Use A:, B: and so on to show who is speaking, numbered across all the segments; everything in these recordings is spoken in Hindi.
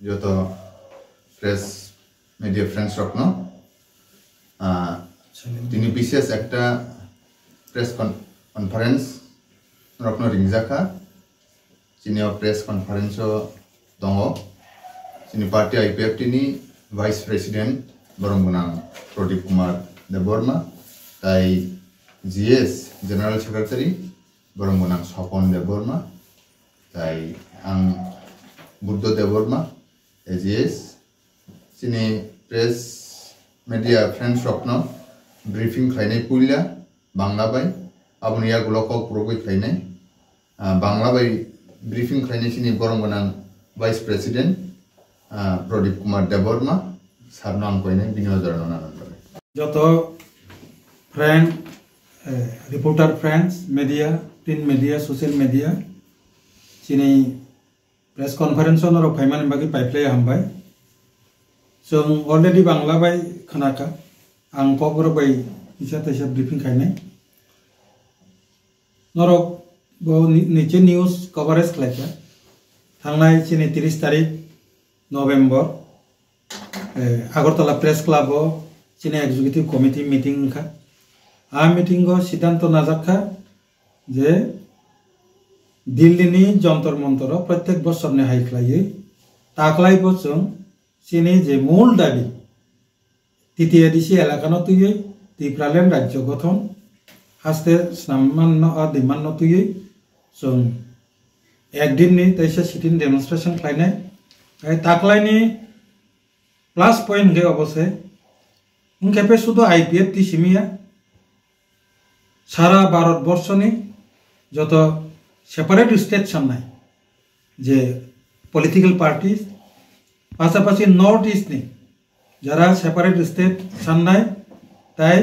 A: যত প্রেস মিডিয়া ফ্রেন্ডস রকন তিনি বিশেষ একটা প্রেস কনফারেন্স রকন রিংজাখা চিনি প্রেস কনফারেন্স দङ চিনি পার্টি आईपीएफटी नि ভাইস প্রেসিডেন্ট বরমগুনাং প্রদীপ কুমার দেববর্মা তাই জিএস জেনারেল সেক্রেটারি বরমগুনাং স্বপন দেববর্মা তাই आं बुद्ध देवबर्मा एजीएस चिनी प्रेस मीडिया फ्रेंड्स रखन ब्रीफिंग खाइनाय पुइला बांग्ला बाय आबुनिया गुलकक प्रोगै खाइनाय बांग्ला बाय ब्रीफिंग खाइनाय चिनी बरमगोनां वाइस प्रेसिडेंट प्रदीप कुमार देवबर्मा सारनो आं कइनाय बिनोदरन नानबाय
B: जत friend reporter friends media print media social media चिनी प्रेस कॉन्फ्रेंस नर फाइमान बाकी पाइपले हामबाय जों अलरेडी बांग्ला बाय खोनाका आं कबर बाय इसा तैसा ब्रीफिंग खाइनाय नरक बो निचे न्यूज कवरेज खालायखा थांनाय चिनि 30 तारिख नवेम्बर आगरतला प्रेस क्लब चिनि एग्जीक्यूटिव कमिटी मीटिंग खा आ मीटिंग सिद्धांत नाजाखा जे दिल्ली जंतर मंतर प्रत्येक बचर ने हाइख्लायै ताख्लाय जों चिनि जे मूल दाबी तृतीय डिसि एलाकानो तुयै त्रिपुरालेण्ड राज्य गठन हास्ते सामान्य दिमान्य तुयै जों एक दिन नि तैसे सिटिन डेमनस्ट्रेशन खालायनाय ताख्लायनि प्लस पॉइंट गे अबसे उनखेपे शुद्ध आईपीएफ टिसिमिया सारा भारतवर्षनि जत सेपारेट स्टेट सामनाय जे पलिटिकल पार्टीज पासापासी नॉर्थ ईस्ट नि जरा सेपारेट स्टेट सामनाय ताई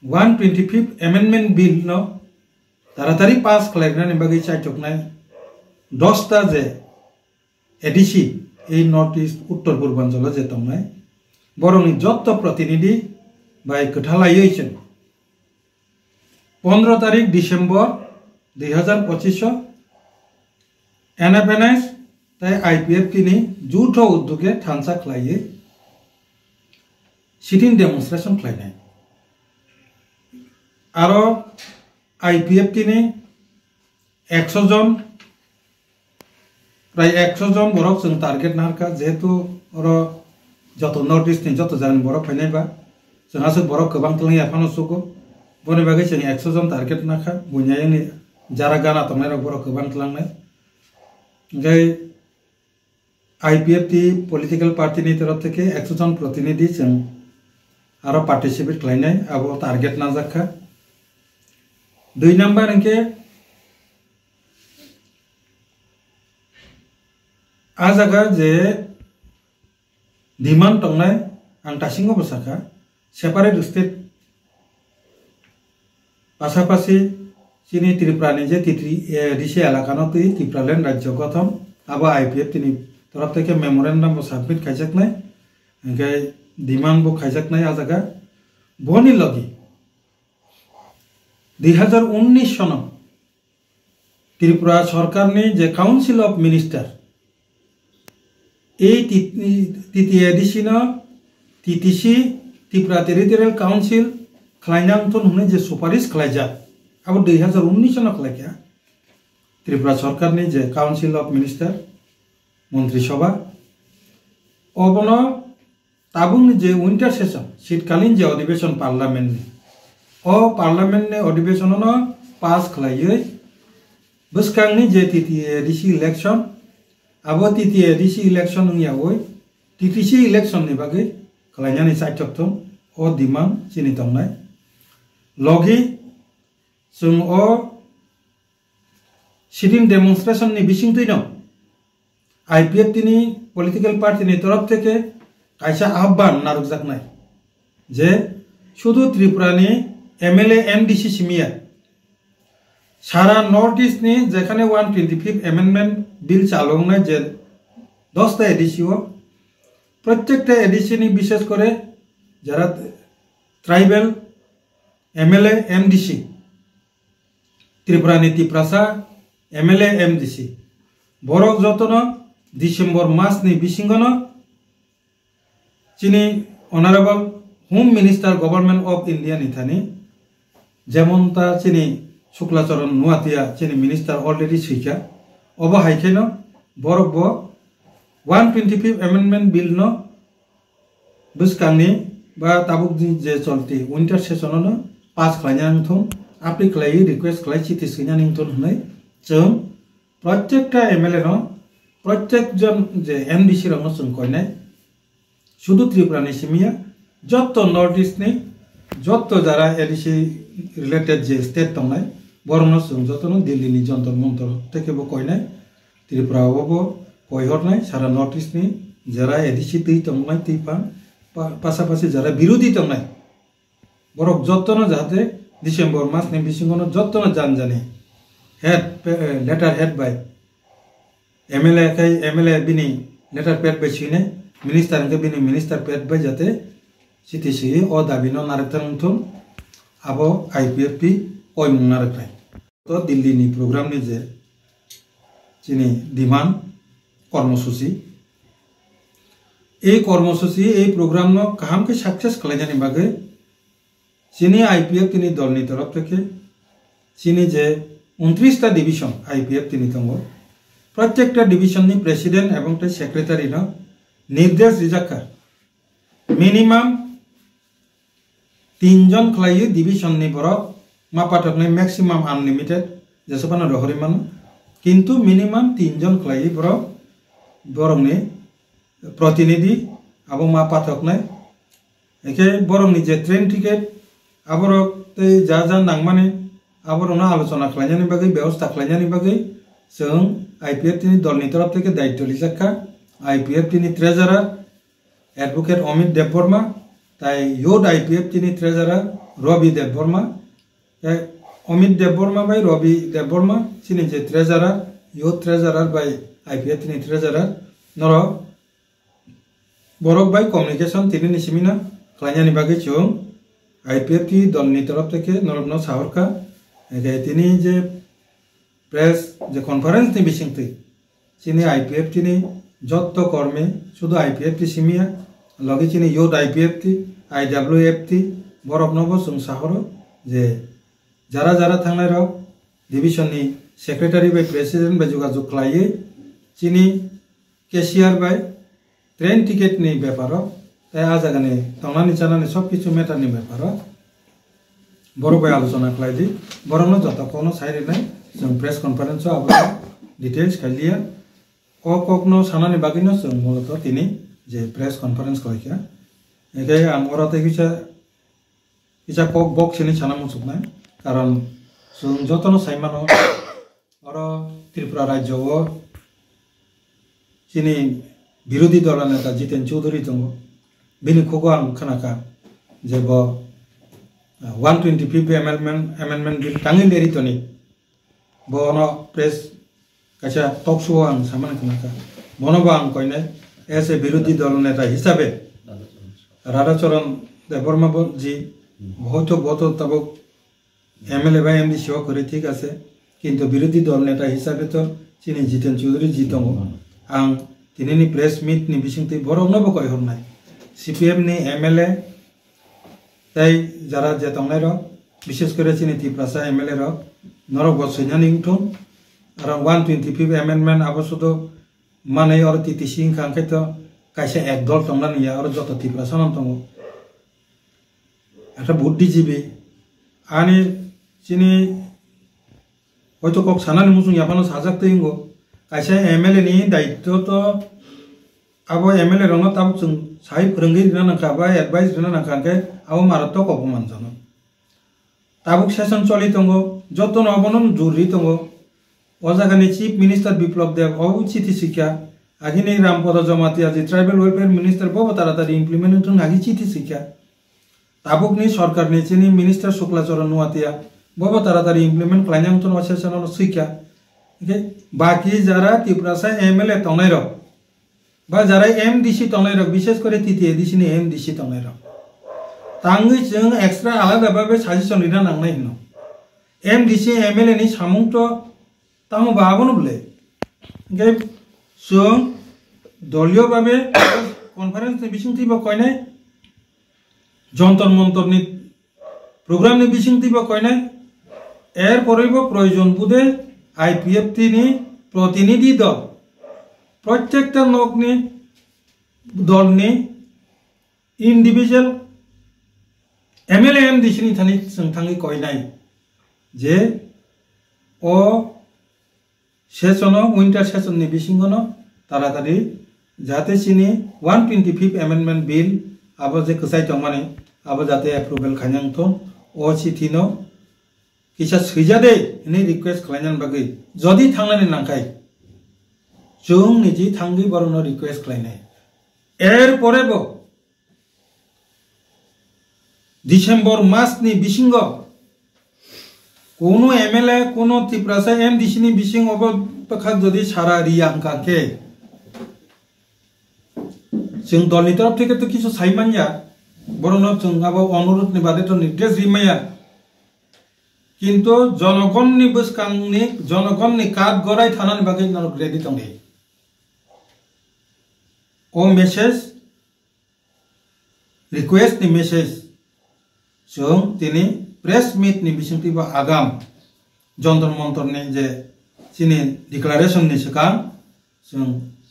B: 125 अमेंडमेंट बिल न तारातारि पास खालायनानै बागै चाइटकनाय 10टा जे एडिसि ए नॉर्थ ईस्ट उत्तर पूर्वांचल जे तंनाय बरंनि जत्त प्रतिनिधि बाय खोथालायैजों 15 तारिख डिसेम्बर 2025 एनएफएनएस ताई आईपीएफ की जुथ उद्योगे थानसा खालायै सिटिन डेमनस्ट्रेशन खालायनाय आरो आईपीएफ की 100 जन प्राय 100 जन बरक जों टार्गेट नारका जेहेतु आरो जत नॉर्थ ईस्ट नि जत जान बरक फैनायबा जोंहासो बरक गोबां तंलाय आफानो सुगो बनि बागै जों 100 जन टार्गेट नाखा बुन्यायनि जरा गाना तंनाय बरक गोबां तलांनाय गै आईपीएफ टी पॉलिटिकल पार्टी नि तरफ থেকে 100 जन प्रतिनिधि जों आरो पार्टिसिपेट खालायनाय आबो टार्गेट नाजाखा 2 नम्बर इनके आ जागा जे डिमांड तंनाय आं तासिंगो बसाखा सेपारेट स्टेट पासापासी चिनि त्रिपुरानि जे डिसि एलाकानो तुई त्रिपुरालेण्ड राज्य गठन आबो आईपीएफ तिनि तरफ থেকে मेमोरेंडम सबमिट खायजाकनाय ओंखाय डिमांड बो खायजाकनाय आ जागा बनि लगी 2019 सन त्रिपुरा सरकारनि जे काउंसिल ऑफ मिनिस्टर ए तृतीय edition TTC Tripura territorial council खालायनांथन होननाय जे सुपारिश खालायजा अब 2019 सन खालायखा त्रिपुरा सरकारनि जे काउंसिल ऑफ मिनिस्टर मंत्रिसभा अबनो ताबुंनि जे विंटर सेशन शीतकालीन जे अधिवेशन पार्लियामेंट पार्लियामेंट ने अधिवेशन पास खालायै बसकांनि जे तृतीय एडिसि इलेक्शन अब तृतीय एडिसि इलेक्शन यावै टीटीसी इलेक्शन नि बागै खालायनानै साइटकथों अ डिमांड चिनि तंनाय लगी जों अ सिटिं डेमनस्ट्रेशन नि बिसिंतैनो आईपीएफ तिनि पलिटिकल पार्टी नि तरफ থেকে कायसा आह्वान नारकजाकनाय जे शुद्ध त्रिपुरानि एमएलए एमडीसी सिमिया सारा नॉर्थ ईस्ट नि जेखाने 125 अमेंडमेंट बिल चालुनाय जे 10टा एडिसिओ प्रत्येकटा एडिसि नि विशेष करे जरा ट्राइबल एमएलए एमडीसी त्रिपुरानि तिप्रासा एमएलए एमडीसी बरक जतन December mas ni bisingono chini Honorable Home Minister Government of India ni thani jemon ta chini Shuklacharan Nuatia chini Minister already sikha obo haikeno borokbo 125th Amendment Bill no buskangni ba tabuk je cholti winter session no pass khlainyang thum apni khlai request khlai chithi sinyaning thun hnai chung প্রত্যেকটা এমএলএ নো প্রত্যেকজন যে এমডিসি রং সং কইনাই শুধু ত্রিপুরা নিসিমিয়া যত নর্থ ইস্ট নি যত যারা এডিসি রিলেটেড যে স্টেট তংনাই বরং সং যত দিল্লি নি যন্তর মন্তর থেকে বো কইনাই ত্রিপুরা ওবো কইহরনাই সারা নর্থ ইস্ট নি যারা এডিসি তৈ তংনাই তৈপা পাশাপাশি যারা বিরোধী তংনাই বরক যত যাতে ডিসেম্বর মাস নি বিসিঙ্গনো যত জানি head letter head by MLA bini letter pad by chine minister ke bini minister pad by jate CTC o dabino naraktan thun abo IPFP oi narakrai to Delhi ni program ni je chini demand কর্মসূচি এই কর্মসূচি এই প্রোগ্রাম নো কাহাম के सक्सेस खालायनायनि बागै chini IPF ni दलनि तरफ থেকে chini je 29টা ডিভিশন আইপিএফ তিনি তঙ্গ প্রত্যেকটা ডিভিশন নি প্রেসিডেন্ট এবং সেক্রেটারি ন নির্দেশ রিজাকা মিনিমাম 3 জন খলাই ডিভিশন নি বড় মাপাটক নাই ম্যাক্সিমাম আনলিমিটেড যেসবান রহরি মান কিন্তু মিনিমাম 3 জন খলাই বড় বরং নি প্রতিনিধি এবং মাপাটক নাই একে বরং নি যে ট্রেন টিকেট আবরক যা যা নাংমানে আবরনা আলোচনা খালাইনানি বাগै ব্যবস্থা খালাইনানি বাগै जों आईपीएफ नी दलनि तरफ থেকে দায়িত্ব লিজাকা आईपीएफ नी ट्रेजारार एडवोकेट अमित देबबर्मा তাই योड आईपीएफ नी ट्रेजारार रवि देबबर्मा अमित देबबर्मा बाय रवि देबबर्मा चिनि जे ट्रेजारार योड ट्रेजारार बाय आईपीएफ नी ट्रेजारार नर बरक बाय कम्युनिकेशन तिनि निसिमिना खालाइनानि बागै जों आईपीएफ नी दलनि तरफ থেকে नरबनो साहरका তিনি যে প্রেস যে কনফারেন্স নি বিসিংতে চিনি আইপিএফ নি যত কর্মে শুধু আইপিএফ সিমিয়া লগে চিনি ইউড আইপিএফ আইডব্লিউএফ বরক নব সং সাহর যে যারা যারা থাংনাই র ডিভিশন নি সেক্রেটারি বাই প্রেসিডেন্ট বাই যোগাযোগ খালাইয়ে চিনি কেশিয়ার বাই ট্রেন টিকেট নি ব্যাপার তাই আজাগানে তংনানি চানানি সব কিছু ম্যাটার নি ব্যাপার বড় ভাই আলোচনা খালাই দি বরং যত কোনো সাইড নাই जों प्रेस कन्फारेन्स आब डिटेल्स खालिया क कखनो सानानि बागैनो जों मूलत तिनि जे प्रेस कन्फारेन्स खालायखा एखाय आं अराते किसा कक बक्सनि साना मुसुकनाय कारण जों जतनो साइमानो अर त्रिपुरा राज्यआव चिनि बिरोधी दल नेता जितेन चौधरी दङ बिनि खगो आं खोनाका जे 125th amendment bill tangin deritoni bono press kacha talk show ang saman kanaka bono bang koine as a বিরোধী দল নেতা হিসাবে রাধাচরণ দেববর্মা জি হয়তো গত তাবক এমএলএ বা এমডি সেবা করে ঠিক আছে কিন্তু বিরোধী দল নেতা হিসাবে তো চিনি জিতেন চৌধুরী জিতঙ্গ আং তিনিনি প্রেস মিট নি বিসিংতে বড় নব কয় হরনাই সিপিএম নি এমএলএ তাই যারা যে তংনাই র বিশেষ করে চিনি ত্রিপুরা এমএলএ র নরক বসইনানি উঠুন আর 125th amendment আবশ্যক মানে আর টিটিসি খানখাই তো কাইসা এক দল তংনানি আর যত ত্রিপুরা সানাম তঙ্গ একটা বুদ্ধিজীবী আনি চিনি হয়তো কক সানানি মুসুং ইয়াপানো সাজাক তৈঙ্গ কাইসা এমএলএ নি দায়িত্ব তো আবো এমএলএ রঙ তাবক जों সাই फोरोंगिरि दिना नांखा बा एडभाइस दिना नांखांखे आबो मारत कक मानजानो ताबुक सेशन चलि दङ जतन अबनम जुरि दङ अजागानि चीफ मिनिस्टर बिप्लब देव औ चिठी शिक्षा आगिनि रामपद जमातिया जे ट्राइबल वेलफेयर मिनिस्टर बबो तारातारि इमप्लिमेन्टेशन आगि चिठी शिक्षा ताबुकनि सरकारनि चिनि मिनिस्टर शुक्लाचरण नुवातिया बबो तारातारि इमप्लिमेन्ट खालायनांग तन सेशन शिक्षा ओके बाकी जारा त्रिपुरा एमएलए तंनाय र बा जारा एमडीसी तंनाय र विशेष करे तिथि एडीसी नि एमडीसी तंनाय र तांगै जों एक्सट्रा आलादा भाबे साजेशन लिरना नांनाय हिनो एमडीसी एमएलए नि सामुं तो तामो बाबोनो बले गे जों দলীয় ভাবে কনফারেন্স নি বিসিংতি বা কয় নাই যন্তর মন্তর নি প্রোগ্রাম নি বিসিংতি বা কয় নাই এর পরেও প্রয়োজন বুদে আইপিএফটি নি প্রতিনিধি দল প্রত্যেকটা লোক নি দল নি ইন্ডিভিজুয়াল এমএলএ এমডিসি নি থানি जों थाङै কয় নাই যে ও সেশন উইন্টার সেশন নি বিসিংগনো তাড়াতাড়ি যাতে চিনি 125 অ্যামেন্ডমেন্ট বিল আবো যে কসাই তংমানে আবো যাতে অ্যাপ্রুভাল খাইनां थों ও চিঠিनो কিসা সৈজাদে নি রিকোয়েস্ট খাইनां বাগै যদি थांनानै नांखाय जों निजि थांगै बरनो रिक्वेस्ट खालायनाय एर परेबो डिसेम्बर मास नि बिसिंग कोनो एमएलए कोनो त्रिपुरासा एमडीसी नि बिसिंग अब पखा जदि सारा रियांकाके जों दलनि तरफ থেকে তো কিছু সাইমানয়া বরনো जों আবো অনুরোধ नि বাদে তো নির্দেশ রিমায়া কিন্তু জনগণনি বসকাংনি জনগণনি কাট গরাই থানানি বাগै নাল রেডি তংনি ओ मेसेज रिक्वेस्ट नि मेसेज जों तिनी प्रेस मीट नि बिसिंति बा आगाम जंतर मंतर नि जे चिनि डिक्लारेशन नि सिगां जों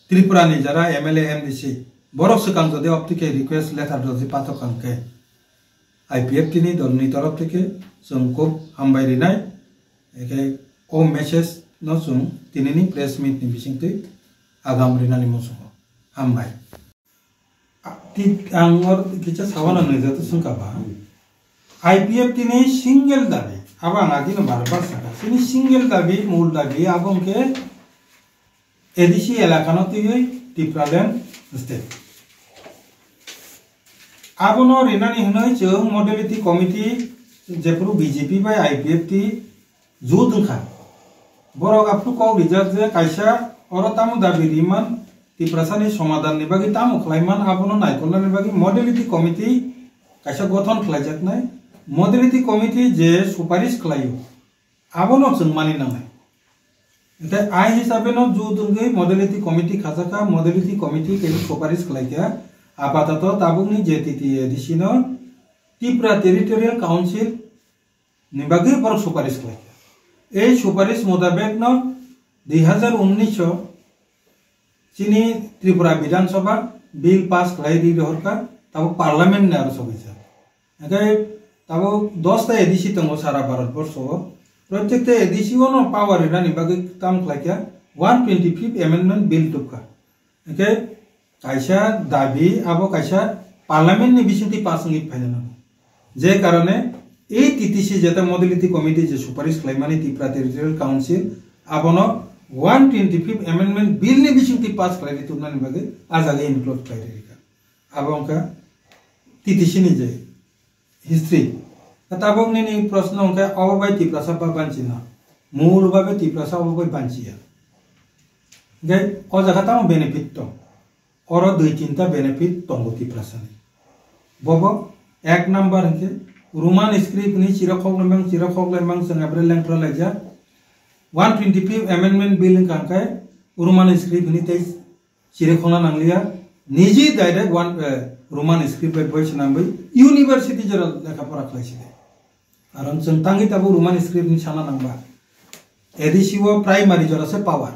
B: त्रिपुरा नि जरा एमएलए एमडीसी बरक सिगां जदि अपटिके रिक्वेस्ट लेटार जदि पाठकांके आईपीएफटी नि दलनि तरफ থেকে जों খুব हामबायरिनाय एके ओ मेसेज न जों तिनिनि प्रेस मीट नि बिसिंति आगाम रिनानि मोसो हामबाय आंगर किचा सावाना नैजातो संकाबा आईपीएफटी नि सिंगल दाबी अब आं आगिनो बारबार साका सिनि सिंगल दाबी मूल दाबी आबंके एडीसी एलाकानो तियै टिप्रालेन स्टेट आबनो रिनानि हनै जों मडेलिटी कमिटी जेफोर बीजेपी बाय आईपीएफटी जु दोंखा बरक आपनु कौ रिजार्ट जे कायसा अरतामु दाबी रिमान त्रिपुरासानि समाधान नि बागै तामु खलायमान आबनो नायखलानि बागै मडेलिटी कमिटी कायसा गठन खलायजाकनाय मडेलिटी कमिटी जे सुपारिश खलायो आबनो जों मानिनांनाय एते आइ हिसाबेनो जु दोंगै मडेलिटी कमिटी खाजाका मडेलिटी कमिटी के सुपारिश खलायका आपातत ताबुकनि जेटीटी एडिसिनो त्रिपुरा टेरिटोरियल काउंसिल नि बागै बर सुपारिश खलायका এই সুপারিশ মোতাবেক ন 2019 चीनी त्रिपुरा विधानसभा बिल पास खाई दी रहरका तब पार्लियामेंट ने आरो सबायजा एकाय तब 10 ता एडीसी दंगो सारा भारतवर्ष प्रत्येक ता एडीसी नो पावर रिनानि बागै काम खालायका 125 अमेंडमेंट बिल टुका एकाय कायसा दाबी आबो कायसा पार्लियामेंट नि बिसिंति पासिंग फाइनाल जे कारणे এই টিটিসি যেটা মডেলিটি কমিটি যে সুপারিশ খালাইমানি त्रिपुरा टेरिटोरियल काउंसिल आबनो 125 अमेंडमेंट बिल नि बिसिंति पास खालायनि तुमनानि बागै आजागे इनक्लुड खालायरिका आबंका टिटिसि नि जे हिस्ट्री ताबंनि नि प्रश्न अंका अबबाय त्रिपुरासा बानचिना मूल भाबे त्रिपुरासा अबबाय बानचिया गे अजागाता बेनिफिट तो और दुई तीनटा बेनिफिट तंगो त्रिपुरासानि बबो एक नंबर के रोमान स्क्रिप्ट नि चिराखगलेमang जोंहाब्रे लेंट्रा लायजा 125 अमेंडमेंट बिल कांकाय रोमान स्क्रिप्ट नि तै चिराखना नांलिया निजी डायरेक्ट वन रोमान स्क्रिप्ट बाय बयस नांबै यूनिवर्सिटी जरा लेखा परा खलायसिदे आरो जों तांगि ताबो रोमान स्क्रिप्ट नि साना नांबा एडिसिओ प्राइमारि जरासे पावर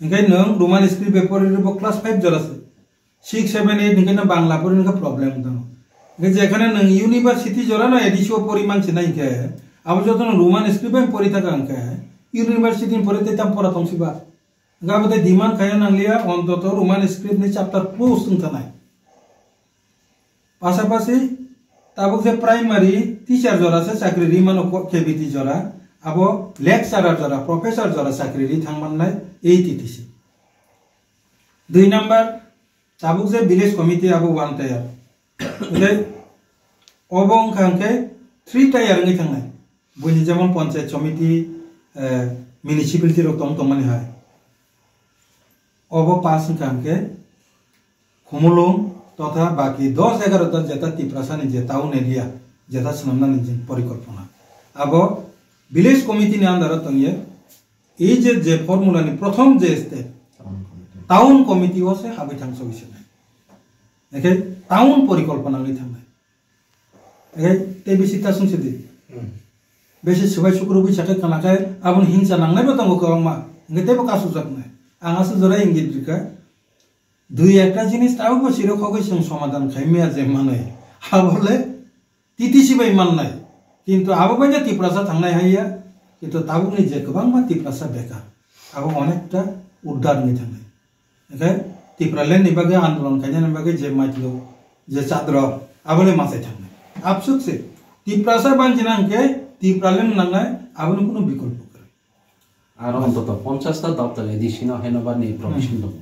B: ओंखाय नों रोमान स्क्रिप्ट पेपर रिबो क्लास 5 जरासे 6 7 8 निखायनो बांलाफोर निखा प्रॉब्लेम दं जेखाने नों यूनिवर्सिटी जरा ना एडिसिओ परिमान से नहीं के अब जो तो रोमान स्क्रिप्ट में परी था कांका है यूनिवर्सिटी में परी तम परा तंसिबा गाबते डिमांड खाया नांलिया अंतत रोमान स्क्रिप्ट नि चैप्टर 2 संथानाय पासापासि ताबुक जे प्राइमारी टीचर जरा से चाकरी रिमानो केबिटी जरा आबो लेक्चारार जरा प्रोफेसर जरा चाकरी रि थांमाननाय ए टीटीसी 2 नंबर ताबुक जे विलेज कमिटी आबो वन टायर अबंग खांके 3 टायर नगै थांनाय बयनि जेमन पंचायत समिति म्युनिसिपालिटी रतम तमनि हाय अबो पास खांके खुमुलुंग तथा बाकी 10 11 ता जेता त्रिपुरासानि जे टाउन एरिया जेता सनमनानि जे परिकल्पना आबो विलेज कमिटी नि अंडर तंगे ए जे फर्मुला नि प्रथम जे स्टेप টাউন কমিটি আছে হাবি থাং সবিছে একে টাউন পরিকল্পনা লই থাंनाय একে তে বেশি তা सुनसे दि बेसे सबाय सुक्र बैसाखे खानाखाय आबुन हिंसा नांनाय बतंगो कबांमा इंगेतेबो कासु जाकनाय आंगासो जरा इंगित दिका दुई एकटा जिनिस ताव बसिरो खगै जों समाधान खायमिया जे माने आबले टीटीसी बाय माननाय किन्तु आबो बायदि तिप्रासा थांनाय हाया किन्तु ताबुनि जे गोबांमा तिप्रासा बेकार आबो अनेकटा उद्धारनि थांनाय एके तिप्रालेन निबागे आन्दोलन खायनाय निबागे जे माइथलो जे चाद्र आबले मासाय थांनाय आफसोस से तिप्रासा बानजिनांके तिप्रालेन नांनाय आबोनो कोनो बिकल्प करे
C: আর অন্তত 50টা দপ্তর এডিশনাল হেনবানি প্রভিশন দম